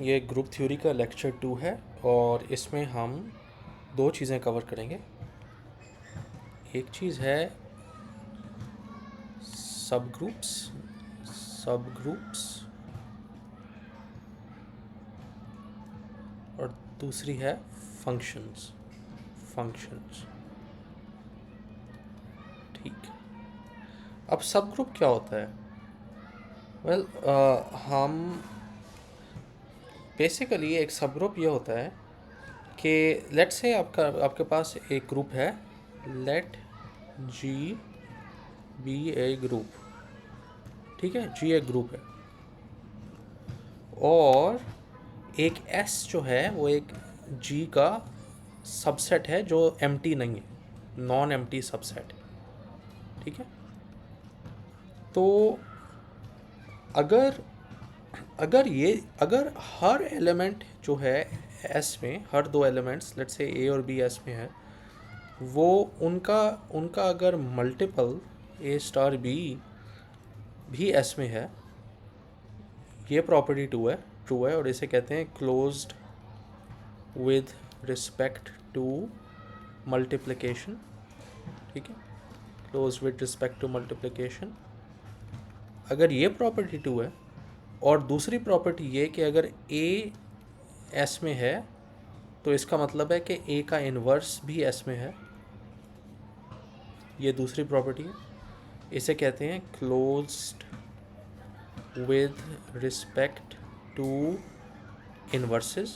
ये group theory का lecture 2 है और इसमें हम दो चीज़ें कवर करेंगे। एक चीज़ है सब ग्रुप्स और दूसरी है फंक्शंस। ठीक। अब सब ग्रुप क्या होता है? वेल हम बेसिकली एक सब ग्रुप ये होता है कि लेट से आपके पास एक ग्रुप है, लेट जी बी ए ग्रुप। ठीक है, जी एक ग्रुप है और एक एस जो है वो एक जी का सबसेट है जो एम्प्टी नहीं है, नॉन एम्प्टी सबसेट। ठीक है, तो अगर अगर हर एलिमेंट जो है एस में, हर दो एलिमेंट्स लेट्स से ए और बी एस में है, वो उनका अगर मल्टीपल ए स्टार बी भी एस में है, ये प्रॉपर्टी ट्रू है और इसे कहते हैं closed with respect to multiplication. ठीक है, close with respect to multiplication. अगर ये प्रॉपर्टी ट्रू है और दूसरी प्रॉपर्टी ये कि अगर ए एस में है तो इसका मतलब है कि ए का इन्वर्स भी एस में है, ये दूसरी प्रॉपर्टी है। इसे कहते हैं closed with respect to inverses.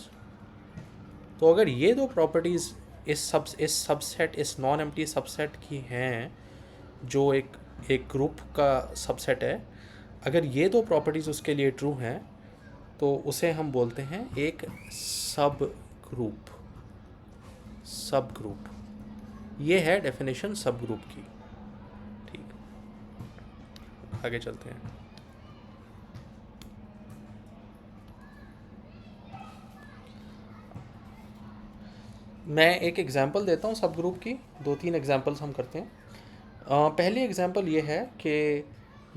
तो अगर ये दो प्रॉपर्टीज़ इस सबसेट, इस नॉन एम्प्टी सबसेट की हैं जो एक ग्रुप का सबसेट है, अगर ये दो प्रॉपर्टीज़ उसके लिए ट्रू हैं तो उसे हम बोलते हैं एक सब ग्रुप। ये है डेफिनेशन सब ग्रुप की। ठीक, आगे चलते हैं। मैं एक एग्जांपल देता हूँ सब ग्रुप की, 2-3 एग्जांपल्स हम करते हैं। पहली एग्जांपल ये है कि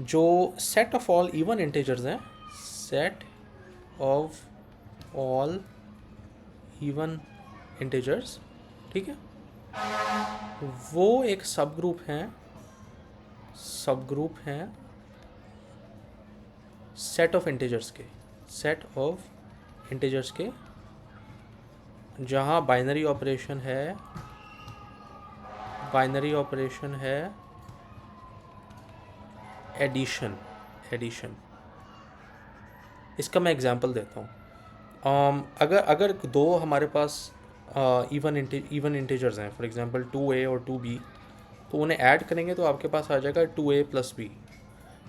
जो set of all even integers हैं, set of all even integers, ठीक है, वो एक सब ग्रुप हैं सेट ऑफ इंटीजर्स के जहाँ बाइनरी ऑपरेशन है एडिशन। इसका मैं एग्जांपल देता हूँ। अगर दो हमारे पास इवन इंटीजर्स हैं, फॉर एग्जांपल 2a और 2b, तो उन्हें ऐड करेंगे तो आपके पास आ जाएगा 2a + b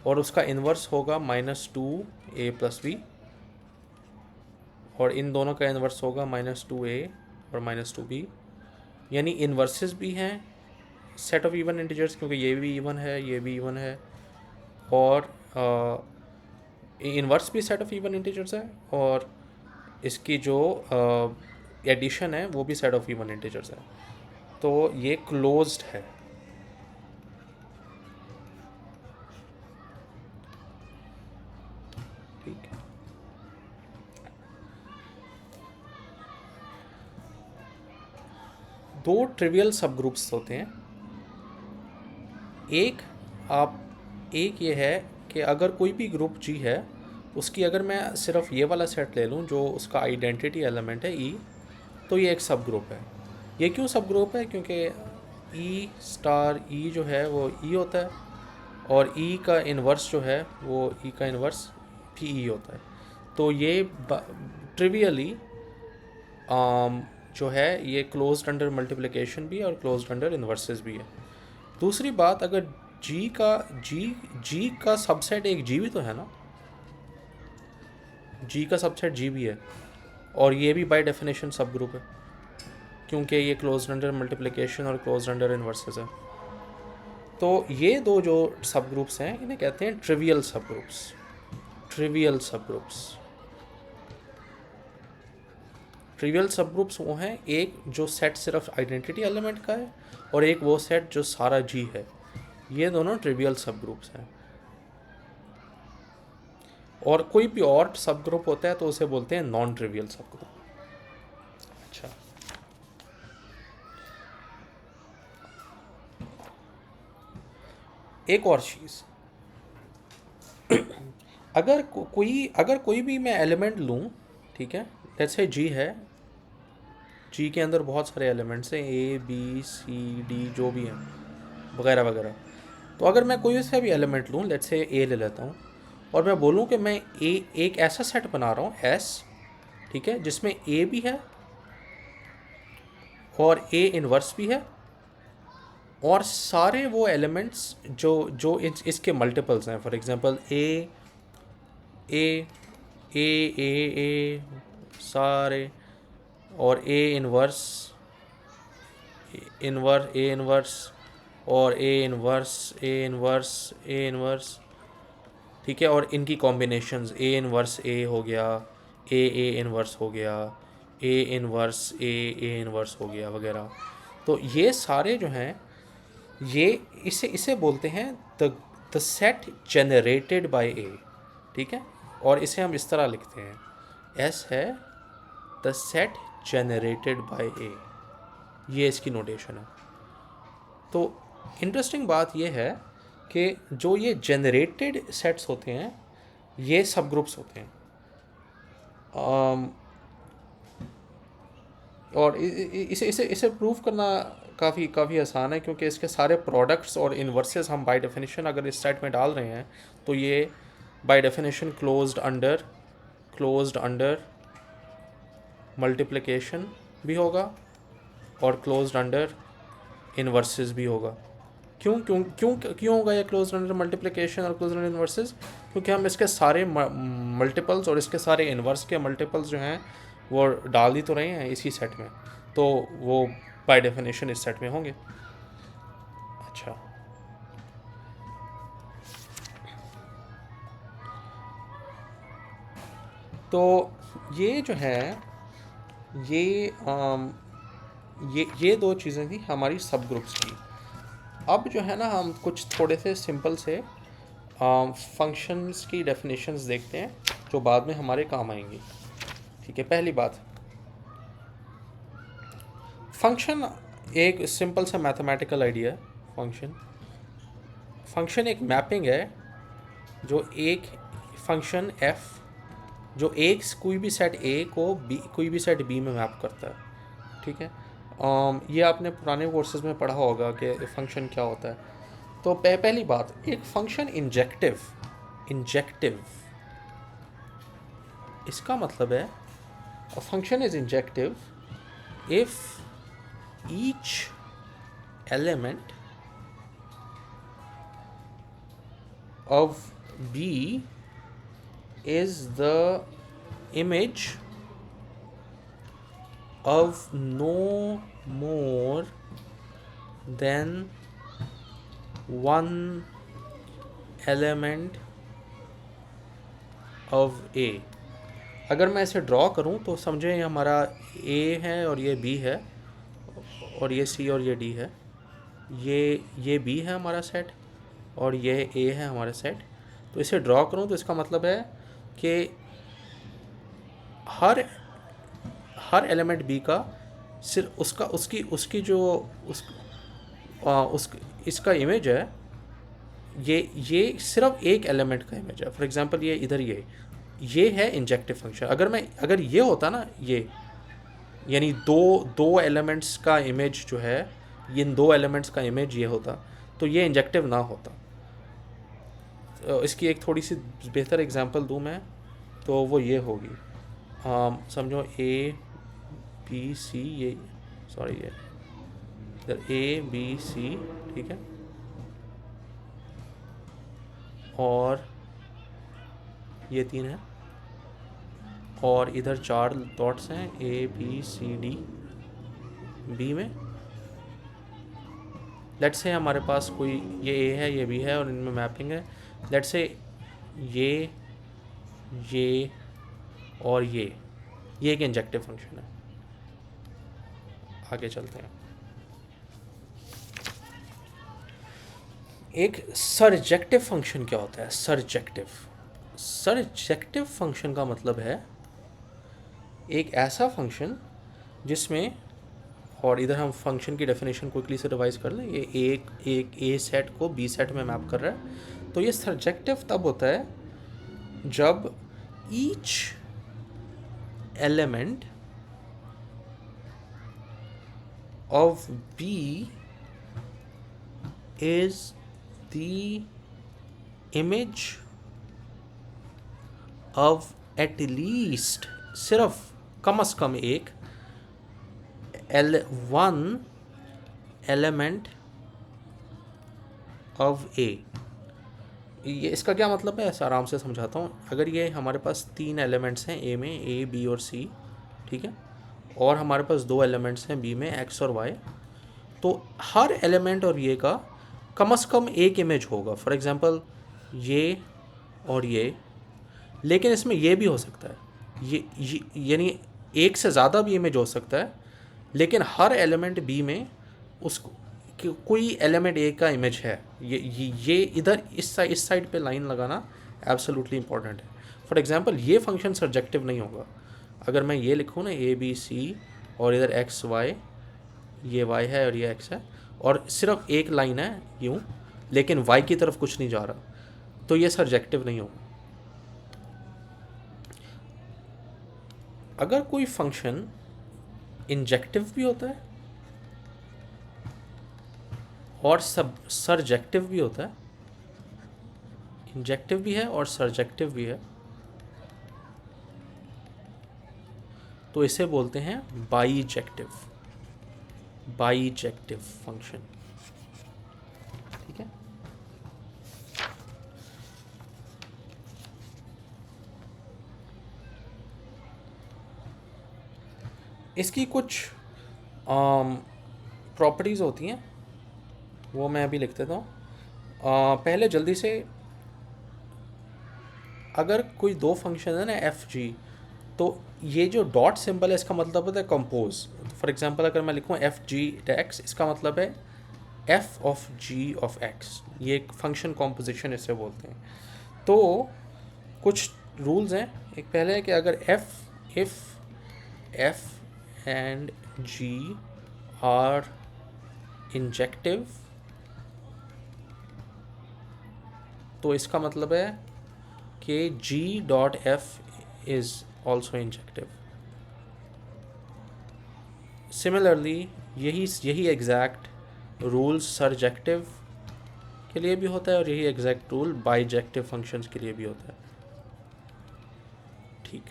और उसका इन्वर्स होगा -2a + b और इन दोनों का इन्वर्स होगा -2a और -2b। यानी इन्वर्सेस भी हैं सेट ऑफ इवन इंटीजर्स, क्योंकि ये भी इवन है, ये भी इवन है, और इन्वर्स भी सेट ऑफ इवन इंटीजर्स है, और इसकी जो एडिशन है वो भी सेट ऑफ इवन इंटीजर्स है। तो ये क्लोज्ड है। ठीक है, दो ट्रिवियल सब ग्रुप्स होते हैं। एक ये है कि अगर कोई भी ग्रुप जी है, उसकी अगर मैं सिर्फ ये वाला सेट ले लूँ जो उसका आइडेंटिटी एलिमेंट है ई, तो ये एक सब ग्रुप है। ये क्यों सब ग्रुप है? क्योंकि ई स्टार ई जो है वो ई होता है और ई का इन्वर्स जो है वो ई का इन्वर्स भी ई होता है। तो ये ट्रिवियली जो है ये क्लोज्ड अंडर मल्टीप्लिकेशन भी है और क्लोज्ड अंडर इन्वर्सेस भी है। दूसरी बात, अगर जी का सबसेट एक जी भी तो है ना, जी का सबसेट जी भी है और ये भी बाय डेफिनेशन सब ग्रुप है, क्योंकि ये क्लोज्ड अंडर मल्टीप्लिकेशन और क्लोज्ड अंडर इन्वर्सेस है। तो ये दो जो सब ग्रुप्स हैं इन्हें कहते हैं ट्रिवियल सब ग्रुप्स। ट्रिवियल सब ग्रुप्स वो हैं, एक जो सेट सिर्फ आइडेंटिटी एलिमेंट का है और एक वो सेट जो सारा जी है। ये दोनों ट्रिवियल सब ग्रुप्स हैं। और कोई भी और सब ग्रुप होता है तो उसे बोलते हैं नॉन ट्रिवियल सब ग्रुप। अच्छा, एक और चीज़, अगर कोई भी मैं एलिमेंट लूँ, ठीक है, लेट्स से जी है, जी के अंदर बहुत सारे एलिमेंट्स हैं, ए बी सी डी जो भी हैं वगैरह वगैरह। तो अगर मैं कोई सा भी एलिमेंट लूँ, लेट्स से ए ले लेता हूँ, और मैं बोलूँ कि मैं एक ऐसा सेट बना रहा हूँ एस, ठीक है, जिसमें ए भी है और ए इनवर्स भी है, और सारे वो एलिमेंट्स जो जो इसके मल्टीपल्स हैं, फॉर एग्जांपल ए ए ए ए ए सारे, और ए इनवर्स ए इनवर्स और A inverse A inverse A inverse, ठीक है, और इनकी कॉम्बिनेशंस ए इनवर्स ए हो गया, ए इनवर्स हो गया, ए इनवर्स ए इनवर्स हो गया वगैरह। तो ये सारे जो हैं, ये इसे बोलते हैं द सेट जनरेटेड बाय ए, ठीक है, और इसे हम इस तरह लिखते हैं, एस है द सेट जनरेटेड बाय ए, ये इसकी नोटेशन है। तो इंटरेस्टिंग बात ये है कि जो ये जनरेटेड सेट्स होते हैं ये सब ग्रुप्स होते हैं, और इसे इसे इसे प्रूव करना काफ़ी आसान है, क्योंकि इसके सारे प्रोडक्ट्स और इन्वर्सेस हम बाय डेफिनेशन अगर इस सेट में डाल रहे हैं तो ये by definition closed under multiplication भी होगा और क्लोज्ड अंडर इन्वर्सेस भी होगा। क्यों क्यों क्यों क्यों होगा ये क्लोज्ड अंडर मल्टीप्लिकेशन और क्लोज्ड अंडर इन्वर्सेस? क्योंकि हम इसके सारे मल्टीपल्स और इसके सारे इन्वर्स के मल्टीपल्स जो हैं वो डाल ही तो रहे हैं इसी सेट में, तो वो बाय डेफिनेशन इस सेट में होंगे। अच्छा, तो ये जो है ये ये दो चीज़ें थी हमारी सब ग्रुप्स की। अब जो है ना, हम कुछ थोड़े से सिंपल से फंक्शंस की डेफिनेशंस देखते हैं जो बाद में हमारे काम आएंगी। ठीक है, पहली बात, फंक्शन एक सिंपल सा मैथमेटिकल आइडिया है। फंक्शन एक मैपिंग है जो एक फंक्शन f जो एक कोई भी सेट a को कोई भी सेट b में मैप करता है। ठीक है, ये आपने पुराने कोर्सेज में पढ़ा होगा कि फंक्शन क्या होता है। तो पहली बात, एक फंक्शन इंजेक्टिव इसका मतलब है a function is injective if each element of B is the image of no more than one element of A। अगर मैं इसे ड्रॉ करूं तो समझें ये हमारा A है और ये B है और ये C और ये D है, ये B है हमारा सेट और ये A है हमारा सेट। तो इसे ड्रॉ करूं तो इसका मतलब है कि हर एलिमेंट B का सिर्फ उसकी जो इसका इमेज है, ये सिर्फ एक एलिमेंट का इमेज है। फॉर एग्जांपल ये इधर ये है इंजेक्टिव फंक्शन। अगर ये होता ना, ये यानी दो एलिमेंट्स का इमेज जो है, इन दो एलिमेंट्स का इमेज ये होता तो ये इंजेक्टिव ना होता। तो इसकी एक थोड़ी सी बेहतर एग्जांपल दूं मैं, तो वो ये होगी, समझो ए बी सी, ये इधर ए बी सी, ठीक है, और ये 3 है और इधर 4 डॉट्स हैं A B C D B में। लेट्स से हमारे पास कोई ये ए है, ये बी है और इनमें मैपिंग है। लेट्स से ये और ये एक इंजेक्टिव फंक्शन है। आगे चलते हैं। एक सरजेक्टिव फंक्शन क्या होता है? सरजेक्टिव फंक्शन का मतलब है एक ऐसा फंक्शन जिसमें, और इधर हम फंक्शन की डेफिनेशन क्विकली से रिवाइज कर लें, ये एक ए सेट को बी सेट में मैप कर रहा है। तो ये सरजेक्टिव तब होता है जब each element of B is the image of at least, सिर्फ कम से कम एक one element of A। ये इसका क्या मतलब है, ऐसा आराम से समझाता हूँ। अगर ये हमारे पास 3 एलिमेंट्स हैं ए में, ए बी और सी, ठीक है, और हमारे पास 2 एलिमेंट्स हैं बी में, एक्स और वाई, तो हर एलिमेंट और ये का कम से कम एक इमेज होगा। फॉर एग्जांपल ये और ये, लेकिन इसमें ये भी हो सकता है, ये यानी एक से ज़्यादा भी इमेज हो सकता है, लेकिन हर एलिमेंट बी में उसको कोई एलिमेंट ए का इमेज है। ये इधर इस साइड पे लाइन लगाना एब्सोल्युटली इंपॉर्टेंट है। फॉर एग्जांपल ये फंक्शन सरजेक्टिव नहीं होगा अगर मैं ये लिखूँ ना ए बी सी और इधर एक्स वाई, ये वाई है और ये एक्स है, और सिर्फ एक लाइन है यूँ, लेकिन वाई की तरफ कुछ नहीं जा रहा, तो ये सरजेक्टिव नहीं होगा। अगर कोई फंक्शन इंजेक्टिव भी होता है और सरजेक्टिव भी होता है, इंजेक्टिव भी है और सरजेक्टिव भी है, तो इसे बोलते हैं बाईजेक्टिव फंक्शन। ठीक है, इसकी कुछ प्रॉपर्टीज़ होती हैं, वो मैं अभी लिख देता हूँ। पहले जल्दी से, अगर कोई दो फंक्शन है ना एफ जी, तो ये जो डॉट सिंबल है इसका मतलब होता है कंपोज। फॉर एग्जांपल अगर मैं लिखूँ एफ जी एक्स, इसका मतलब है f of g of x, ये एक फंक्शन कॉम्पोजिशन इसे बोलते हैं। तो कुछ रूल्स हैं। एक पहले है कि अगर if F and G are injective, तो इसका मतलब है कि G dot F is also injective. Similarly यही एग्जैक्ट रूल सरजेक्टिव के लिए भी होता है और यही एग्जैक्ट रूल बाईजेक्टिव फंक्शंस के लिए भी होता है। ठीक,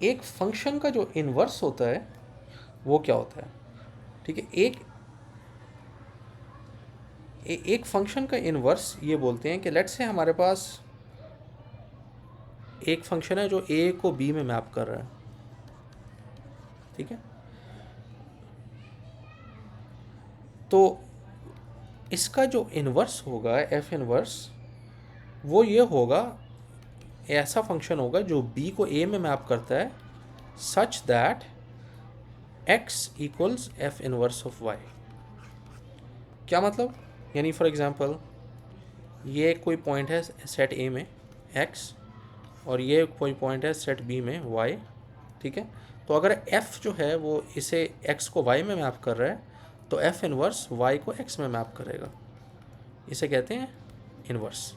एक फंक्शन का जो इन्वर्स होता है वो क्या होता है? ठीक है, एक फंक्शन का इन्वर्स ये बोलते हैं कि लेट्स से हमारे पास एक फंक्शन है जो ए को बी में मैप कर रहा है। ठीक है, तो इसका जो इन्वर्स होगा एफ इन्वर्स, वो ये होगा, ऐसा फंक्शन होगा जो बी को ए में मैप करता है such that x equals f inverse of y. क्या मतलब? यानी फॉर एग्जांपल ये कोई पॉइंट है सेट ए में एक्स और ये कोई पॉइंट है सेट बी में वाई। ठीक है, तो अगर एफ जो है वो इसे एक्स को वाई में मैप कर रहा है, तो एफ इन्वर्स वाई को एक्स में मैप करेगा। इसे कहते हैं इन्वर्स।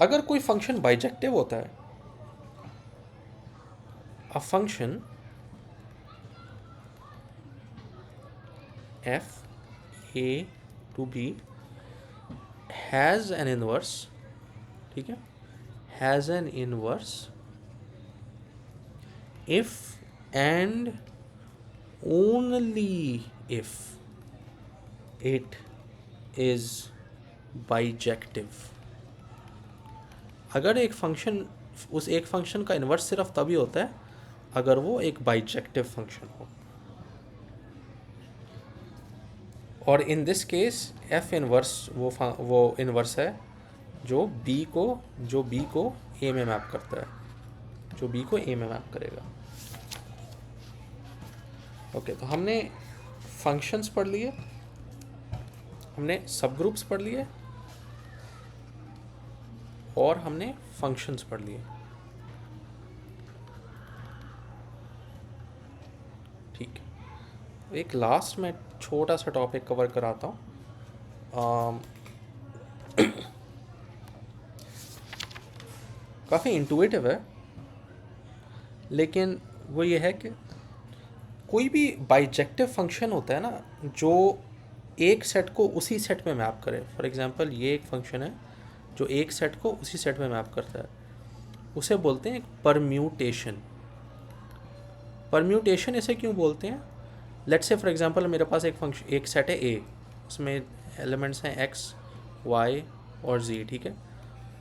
अगर कोई फंक्शन बाइजेक्टिव होता है, a function f A to B has an inverse, ठीक है, has an inverse if and only if it is bijective. अगर एक फंक्शन, उस एक फंक्शन का इन्वर्स सिर्फ तभी होता है अगर वो एक बाइजेक्टिव फंक्शन हो। और in this case F inverse वो इनवर्स है जो बी को ए में मैप करता है, जो बी को ए में मैप करेगा। ओके, तो हमने फंक्शंस पढ़ लिए, हमने सब ग्रुप्स पढ़ लिए और हमने फंक्शंस पढ़ लिए। ठीक है, एक लास्ट में छोटा सा टॉपिक कवर कराता हूँ। काफ़ी इंटुइटिव है, लेकिन वो ये है कि कोई भी बाइजेक्टिव फंक्शन होता है ना जो एक सेट को उसी सेट में मैप करे। फॉर एग्जांपल ये एक फंक्शन है जो एक सेट को उसी सेट में मैप करता है, उसे बोलते हैं परम्यूटेशन। परम्यूटेशन इसे क्यों बोलते हैं? लेट्स से फॉर एग्जांपल मेरे पास एक सेट है ए, उसमें एलिमेंट्स हैं एक्स, वाई और जी, ठीक है,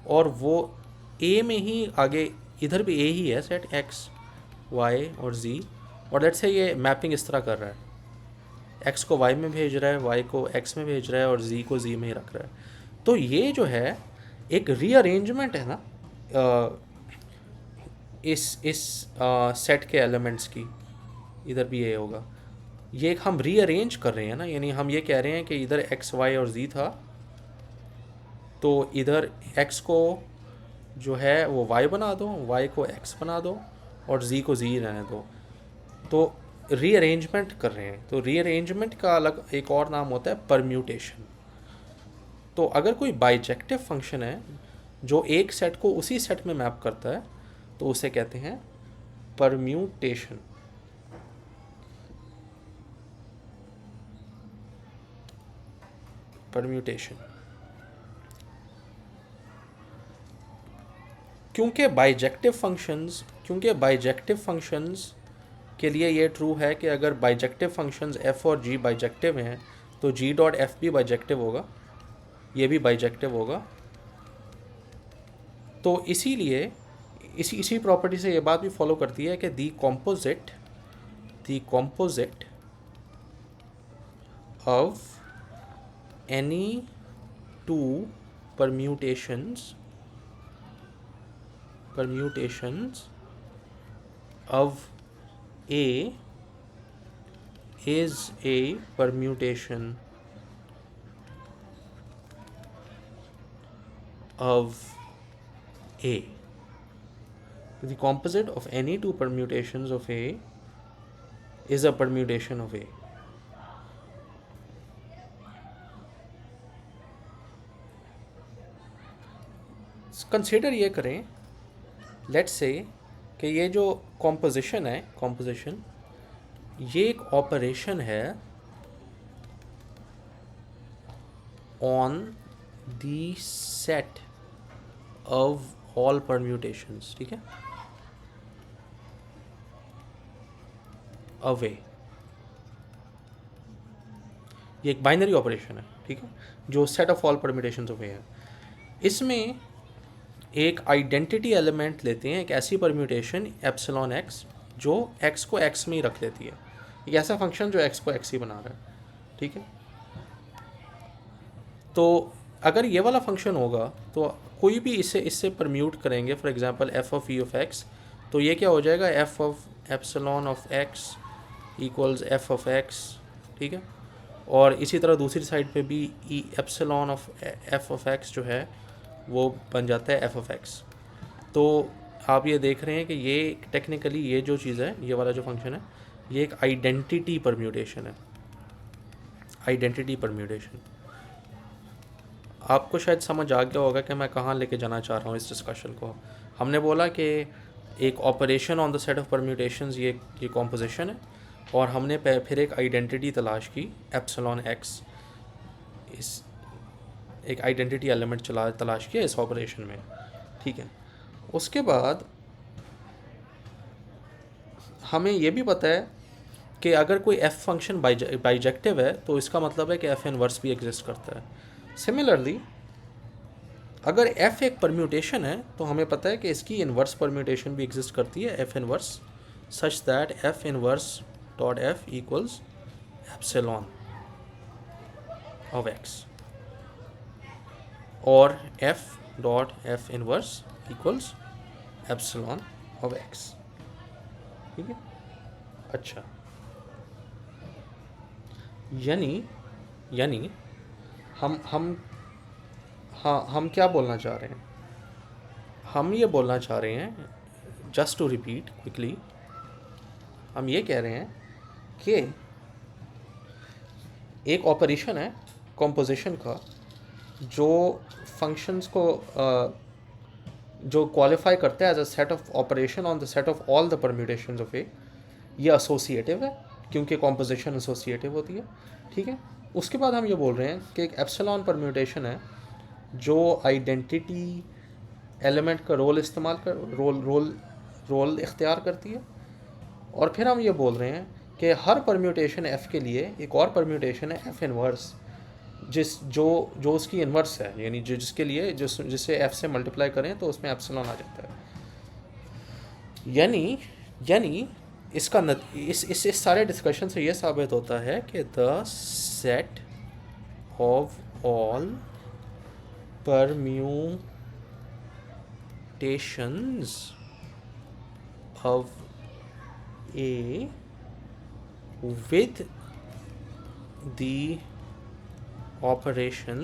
और वो ए में ही आगे इधर भी ए ही है सेट एक्स, वाई और जी, और लेट्स से ये मैपिंग इस तरह कर रहा है, एक्स को वाई में भेज रहा है, वाई को एक्स में भेज रहा है और जी को जी में ही रख रहा है। तो ये जो है एक रीअरेंजमेंट है ना इस सेट के एलिमेंट्स की, इधर भी ये होगा, ये एक हम रीअरेंज कर रहे हैं ना, यानी हम ये कह रहे हैं कि इधर एक्स वाई और जी था, तो इधर एक्स को जो है वो वाई बना दो, वाई को एक्स बना दो और जी को जी रहने दो। तो रीअरेंजमेंट कर रहे हैं, तो रीअरेंजमेंट का अलग एक और नाम होता है परम्यूटेशन। तो अगर कोई बाइजेक्टिव फंक्शन है जो एक सेट को उसी सेट में मैप करता है तो उसे कहते हैं परम्यूटेशन। परम्यूटेशन क्योंकि बाइजेक्टिव फंक्शंस के लिए ये ट्रू है कि अगर बाइजेक्टिव फंक्शंस f और g बाइजेक्टिव हैं तो g डॉट एफ भी बाइजेक्टिव होगा, ये भी बाइजेक्टिव होगा। तो इसीलिए इसी प्रॉपर्टी से ये बात भी फॉलो करती है कि the composite of any two permutations of A is a permutation of A. The composite of any two permutations of A is a permutation of A. Consider ये करें, लेट्स से कि ये जो कॉम्पोजिशन है, ये एक ऑपरेशन है on the set of all permutations, ठीक है, अवे। ये एक बाइनरी ऑपरेशन है, ठीक है, जो set of all permutations away है। इसमें एक आइडेंटिटी एलिमेंट लेते हैं, एक ऐसी परम्यूटेशन एप्सिलॉन एक्स जो एक्स को एक्स में ही रख लेती है, एक ऐसा फंक्शन जो एक्स को एक्स ही बना रहा है, ठीक है। तो अगर ये वाला फंक्शन होगा तो कोई भी इससे परम्यूट करेंगे, for example F of E of X, तो ये क्या हो जाएगा, F of epsilon of X equals F of X, ठीक है। और इसी तरह दूसरी साइड पे भी E epsilon of F of X जो है वो बन जाता है एफ ऑफ एक्स। तो आप ये देख रहे हैं कि ये टेक्निकली ये जो चीज़ है, ये वाला जो फंक्शन है, ये एक आइडेंटिटी परम्यूटेशन है। आइडेंटिटी परम्यूटेशन आपको शायद समझ आ गया होगा कि मैं कहाँ लेके जाना चाह रहा हूँ इस डिस्कशन को। हमने बोला कि एक operation on the set of permutations ये कॉम्पोजिशन है, और हमने फिर एक आइडेंटिटी तलाश की एप्सिलॉन एक्स, इस एक आइडेंटिटी एलिमेंट तलाश किया इस ऑपरेशन में, ठीक है। उसके बाद हमें ये भी पता है कि अगर कोई एफ फंक्शन बाइजेक्टिव है तो इसका मतलब है कि एफ इनवर्स भी एग्जिस्ट करता है। सिमिलरली अगर एफ एक परम्यूटेशन है तो हमें पता है कि इसकी इनवर्स परम्यूटेशन भी एग्जिस्ट करती है, F inverse, such that F inverse dot F equals epsilon. Of X, और F dot F inverse equals epsilon of X. ठीक है, अच्छा, यानी हम हाँ, हम क्या बोलना चाह रहे हैं? हम ये बोलना चाह रहे हैं, जस्ट टू रिपीट क्विकली, हम ये कह रहे हैं कि एक ऑपरेशन है कॉम्पोजिशन का जो फंक्शंस को जो क्वालिफाई करता है as a set of operation on the set of all the permutations of A, ये एसोसिएटिव है क्योंकि कॉम्पोजिशन एसोसिएटिव होती है। ठीक है, उसके बाद हम ये बोल रहे हैं कि एक एप्सिलॉन परम्यूटेशन है जो आइडेंटिटी एलिमेंट का रोल इस्तेमाल कर रोल इख्तियार करती है, और फिर हम ये बोल रहे हैं कि हर परम्यूटेशन एफ़ के लिए एक और परम्यूटेशन है एफ़ इनवर्स, जो उसकी इन्वर्स है, यानी जिसके लिए जिसे एफ़ से मल्टीप्लाई करें तो उसमें एप्सिलॉन आ जाता है। यानी इसका इस सारे डिस्कशन से ये साबित होता है कि the set of all permutations of A with the operation,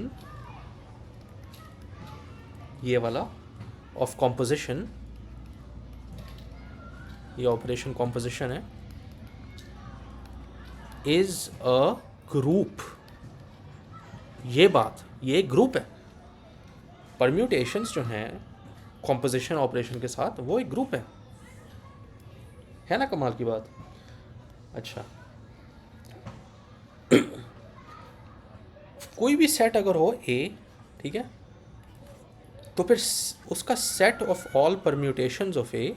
ये वाला of composition, ये ऑपरेशन कॉम्पोजिशन है, is a group। ये ग्रुप है। परम्यूटेशंस जो हैं कॉम्पोजिशन ऑपरेशन के साथ वो एक ग्रुप है ना, कमाल की बात। अच्छा, कोई भी सेट अगर हो ए, ठीक है, तो फिर उसका set of all permutations of A,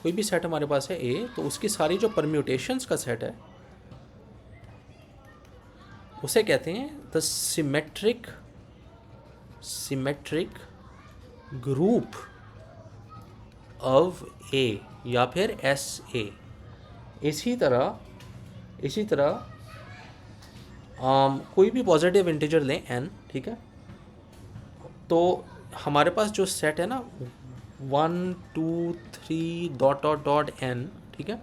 कोई भी सेट हमारे पास है ए, तो उसकी सारी जो परम्यूटेशंस का सेट है उसे कहते हैं द सिमेट्रिक ग्रुप ऑफ ए, या फिर एस ए। इसी तरह कोई भी पॉजिटिव इंटीजर लें n, ठीक है, तो हमारे पास जो सेट है ना 1 2 3 डॉट डॉट डॉट n, ठीक है,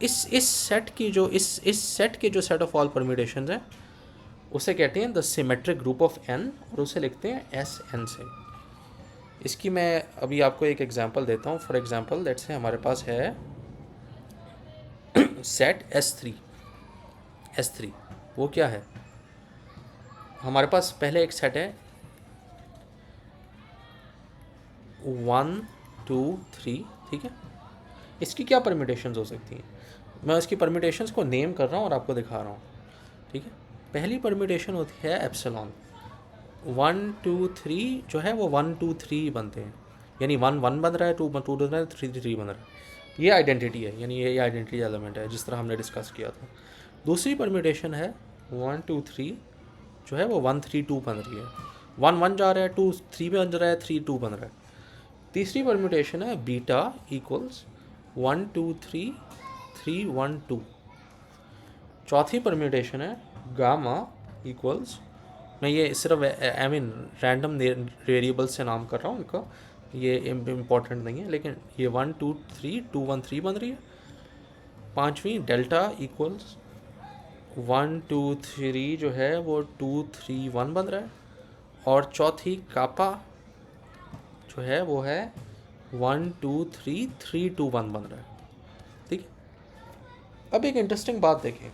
इस सेट की जो इस सेट के जो सेट ऑफ ऑल परम्यूटेशंस हैं उसे कहते हैं the symmetric group of n, और उसे लिखते हैं एस एन से। इसकी मैं अभी आपको एक एग्जांपल देता हूँ। फॉर एग्जांपल लेट्स से हमारे पास है सेट S3। वो क्या है? हमारे पास पहले एक सेट है 1 2 3, ठीक है। इसकी क्या परम्यूटेशंस हो सकती हैं? मैं इसकी परम्यूटेशंस को नेम कर रहा हूँ और आपको दिखा रहा हूँ, ठीक है। पहली परम्यूटेशन होती है एप्सिलॉन। 1 2 3 जो है वो 1 2 3 बनते हैं, यानी 1 1 बन रहा है, 2 2 बन रहा है, 3 3 बन रहा है। ये आइडेंटिटी है, यानी ये आइडेंटिटी एलिमेंट है जिस तरह हमने डिस्कस किया था। दूसरी परम्यूटेशन है 1 2 3 जो है वो 1 3 2 बन रही है। 1 1 जा रहा है, 2 3 बन रहा है, 3 2 बन रहा है। तीसरी परम्यूटेशन है बीटा इक्वल्स 1 2 3 3 1 2। चौथी परम्यूटेशन है गामा इक्वल्स, मैं ये सिर्फ रैंडम वेरिएबल से नाम कर रहा हूँ इनका, ये इम्पोर्टेंट नहीं है, लेकिन ये 1 2 3 2 1 3 बन रही है। पांचवी डेल्टा इक्वल्स 1 2 3 जो है वो 2 3 1 बन रहा है। और चौथी कापा जो है वो है 1 2 3 3 2 1 बन रहा है, ठीक है। अब एक इंटरेस्टिंग बात देखें,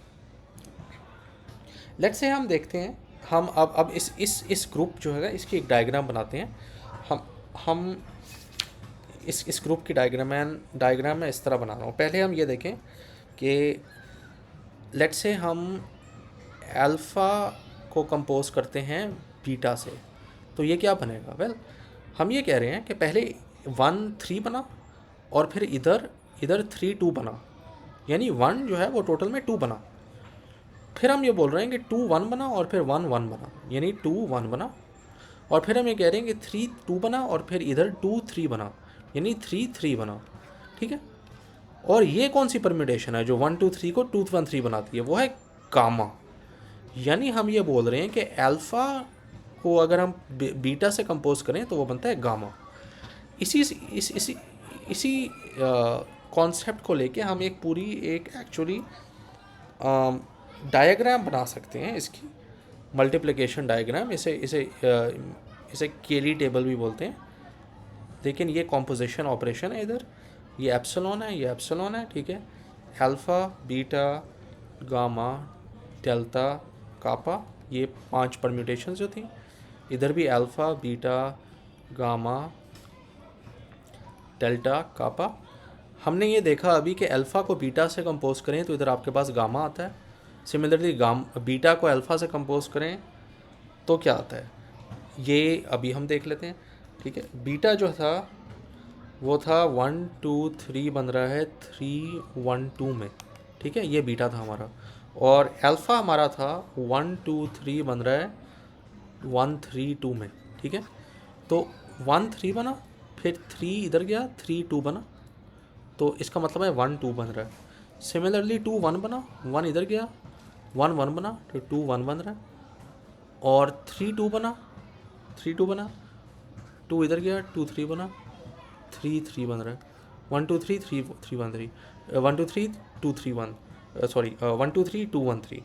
लेट्स से हम देखते हैं, हम अब इस ग्रुप जो है इसकी एक डायग्राम बनाते हैं। हम इस ग्रुप की डायग्राम में इस तरह बना रहा हूँ। पहले हम ये देखें कि लेट्स से हम अल्फ़ा को कंपोज करते हैं बीटा से, तो ये क्या बनेगा? वेल, हम ये कह रहे हैं कि पहले 1 3 बना और फिर इधर 3 2 बना, यानी 1 जो है वो टोटल में 2 बना। फिर हम ये बोल रहे हैं कि 2 1 बना और फिर 1 1 बना, यानी 2 1 बना। और फिर हम ये कह रहे हैं कि 3 2 बना और फिर इधर 2 3 बना, यानी 3 3 बना, ठीक है। और ये कौन सी परम्यूटेशन है जो 1 2 3 को 2 1 3 बनाती है? वो है गामा। यानी हम ये बोल रहे हैं कि अल्फ़ा को अगर हम बीटा से कंपोज करें तो वो बनता है गामा। इसी कॉन्सेप्ट को लेके हम एक पूरी एक एक्चुअली डायग्राम बना सकते हैं इसकी, मल्टीप्लिकेशन डायग्राम। इसे केली टेबल भी बोलते हैं। लेकिन ये कॉम्पोजिशन ऑपरेशन है, इधर ये एप्सिलॉन है, ये एप्सिलॉन है, ठीक है। अल्फ़ा, बीटा, गामा, डेल्टा, कापा, ये 5 परम्यूटेशन जो थी। इधर भी अल्फ़ा, बीटा, गामा, डेल्टा, कापा। हमने ये देखा अभी कि अल्फ़ा को बीटा से कंपोज करें तो इधर आपके पास गामा आता है। सिमिलरली बीटा को अल्फ़ा से कंपोज करें तो क्या आता है, ये अभी हम देख लेते हैं, ठीक है। बीटा जो था वो था 1 2 3 बन रहा है 3 1 2 में, ठीक है, ये बीटा था हमारा। और अल्फ़ा हमारा था 1 2 3 बन रहा है 1 3 2 में, ठीक है। तो 1 3 बना, फिर 3 इधर गया, 3 2 बना, तो इसका मतलब है 1 2 बन रहा है। सिमिलरली 2 1 बना, 1 इधर गया, 1 1 बना, तो 2 1 बन रहा है। और 3 2 बना, 3 2 बना, 2 इधर गया, 2 3 बना, 3 3 बन रहा है। 1 2 3 3 3 1 3 1 2 3 2 3 1 सॉरी 1 2 3 2 1 3।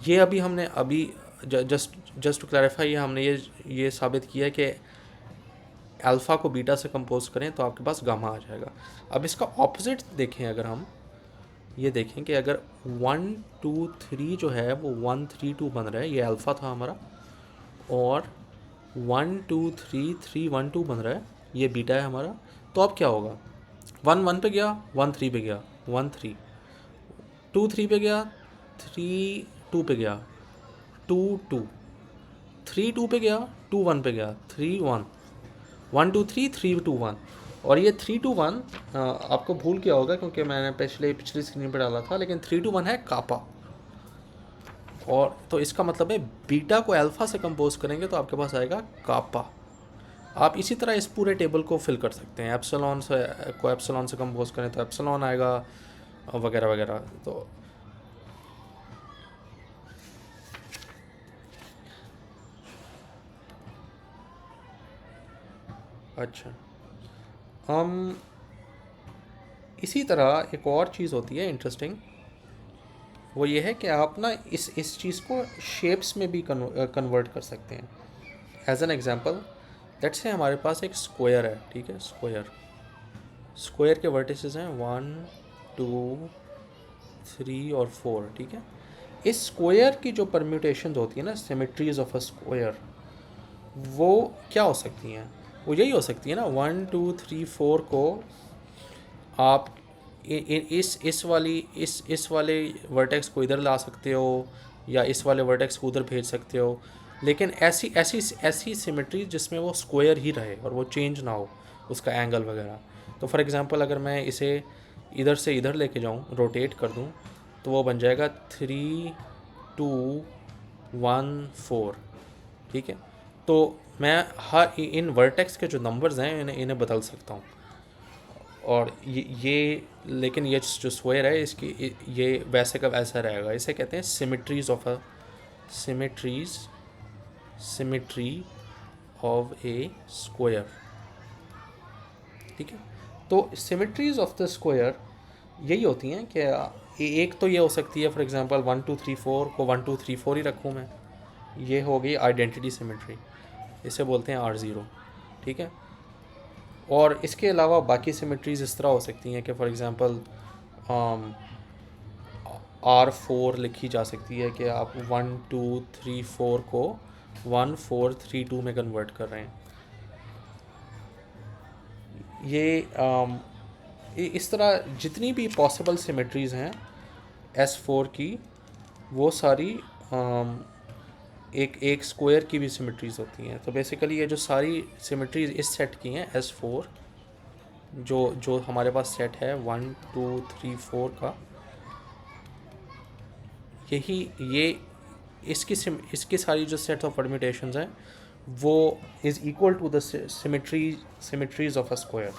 ये अभी हमने जस्ट टू क्लैरिफाई, ये हमने ये साबित किया है कि अल्फ़ा को बीटा से कंपोज करें तो आपके पास गामा आ जाएगा। अब इसका ऑपोजिट देखें, अगर हम ये देखें कि अगर 1 2 3 जो है वो 1 3 2 बन रहा है, ये अल्फ़ा था हमारा, और 1 2 3 3 1 2 बन रहा है, ये बीटा है हमारा, तो अब क्या होगा? 1 1 पे गया, 1 3 पे गया, 1 3, 2 3 पे गया, 3 2 पे गया, 2 2, 3 2 पे गया, 2 1 पे गया, 3 1, 1 2 3 3 2 1। और ये 3 2 1 आपको भूल गया होगा क्योंकि मैंने पिछली स्क्रीन पर डाला था, लेकिन 3 2 1 है कापा। और तो इसका मतलब है बीटा को अल्फ़ा से कंपोज करेंगे तो आपके पास आएगा कापा। आप इसी तरह इस पूरे टेबल को फिल कर सकते हैं। एप्सिलॉन से कंपोज करें तो एप्सिलॉन आएगा, वगैरह वगैरह। तो अच्छा, हम इसी तरह एक और चीज़ होती है इंटरेस्टिंग, वो ये है कि आप ना इस चीज़ को शेप्स में भी कन्वर्ट कर सकते हैं। As an example, let's say हमारे पास एक स्क्वायर है, ठीक है। स्क्वायर के वर्टिसेस हैं 1 2 3 और 4, ठीक है। इस स्क्वायर की जो परम्यूटेशन होती है ना, सिमेट्रीज ऑफ अ स्क्वायर, वो क्या हो सकती हैं? वो यही हो सकती है ना, 1 2 3 4 को आप इस वाले वर्टेक्स को इधर ला सकते हो, या इस वाले वर्टेक्स को उधर भेज सकते हो। लेकिन ऐसी सिमेट्री जिसमें वो स्क्वायर ही रहे और वो चेंज ना हो उसका एंगल वगैरह। तो फॉर एग्जांपल, अगर मैं इसे इधर से इधर लेके जाऊँ, रोटेट कर दूँ, तो वो बन जाएगा 3 2 1 4, ठीक है। तो मैं हर इन वर्टेक्स के जो नंबर्स हैं इन्हें बदल सकता हूँ। और लेकिन ये जो स्क्वायर है इसकी ये वैसे का वैसा रहेगा। इसे कहते हैं सिमेट्री ऑफ ए स्क्वायर, ठीक है। तो सिमेट्रीज ऑफ द स्क्वायर यही होती हैं कि एक तो ये हो सकती है, फॉर एग्जांपल 1 2 3 4 को 1 2 3 4 ही रखूँ मैं, ये हो गई आइडेंटिटी सिमेट्री, इसे बोलते हैं R0, ठीक है। और इसके अलावा बाकी सिमेट्रीज इस तरह हो सकती हैं कि फॉर एग्जांपल R4 लिखी जा सकती है कि आप 1 2 3 4 को 1 4 3 2 में कन्वर्ट कर रहे हैं। ये इस तरह जितनी भी पॉसिबल सिमेट्रीज़ हैं S4 की, वो सारी एक स्क्वायर की भी सिमेट्रीज होती हैं। तो बेसिकली ये जो सारी सिमेट्रीज इस सेट की हैं S4, जो हमारे पास सेट है 1 2 3 4 का, ये इसकी सारी जो सेट ऑफ परम्यूटेशंस हैं वो is equal to the symmetries of a square.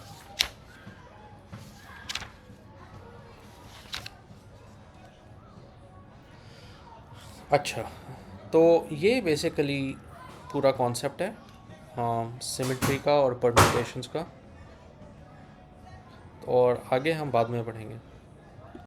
अच्छा, तो ये बेसिकली पूरा कॉन्सेप्ट है सिमेट्री का और परम्यूटेशंस का, और आगे हम बाद में पढ़ेंगे।